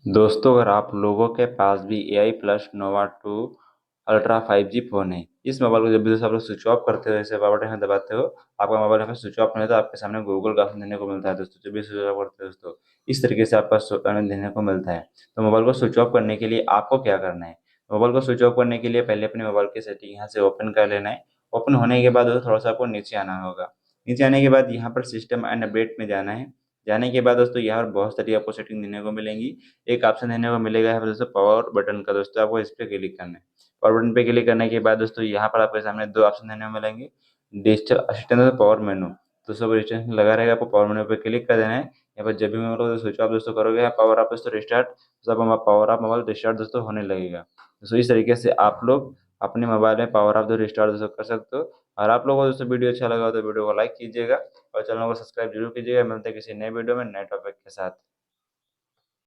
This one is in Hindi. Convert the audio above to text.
दोस्तों, अगर आप लोगों के पास भी AI प्लस नोवा 2 अल्ट्रा 5G फ़ोन है, इस मोबाइल को जब भी दोस्तों आप लोग स्विच ऑफ करते हो, जैसे पावर बटन यहाँ दबाते हो, आपका मोबाइल यहाँ पे स्विच ऑफ नहीं होता, आपके सामने गूगल का ऑप्शन देने को मिलता है दोस्तों। जब भी स्विच ऑफ करते हो दोस्तों, इस तरीके से आपका देने को मिलता है। तो मोबाइल को स्विच ऑफ करने के लिए आपको क्या करना है? मोबाइल को स्विच ऑफ करने के लिए पहले अपने मोबाइल की सेटिंग यहाँ से ओपन कर लेना है। ओपन होने के बाद दोस्तों थोड़ा सा आपको नीचे आना होगा। नीचे आने के बाद यहाँ पर सिस्टम एंड अपडेट में जाना है। जाने के बाद दोस्तों यहाँ पर बहुत सारी आपको सेटिंग देने को मिलेंगी। एक ऑप्शन देने को मिलेगा यहाँ पर दोस्तों पावर बटन का। दोस्तों आपको इस पे क्लिक करना है। पावर बटन पे क्लिक करने के बाद दोस्तों यहाँ पर आपके सामने दो ऑप्शन देने को मिलेंगे, डिजिटल असिस्टेंट और पावर मेनू। दोस्तों डिजिटल लगा रहेगा, आपको पावर मेनू पे क्लिक कर देना है। यहाँ पर जब भी मोबाइल स्विच ऑफ दोस्तों करोगे, यहाँ पावर आप दोस्तों रिस्टार्ट, सब पावर ऑफ मोबाइल रिस्टार्ट दोस्तों होने लगेगा। दोस्तों इस तरीके से आप लोग अपने मोबाइल में पावर ऑफ रिस्टार्ट दोस्तों कर सकते हो। और आप लोगों को दोस्तों वीडियो अच्छा लगा हो तो वीडियो को लाइक कीजिएगा और चैनल को सब्सक्राइब जरूर कीजिएगा। मिलते हैं किसी नए वीडियो में नए टॉपिक के साथ।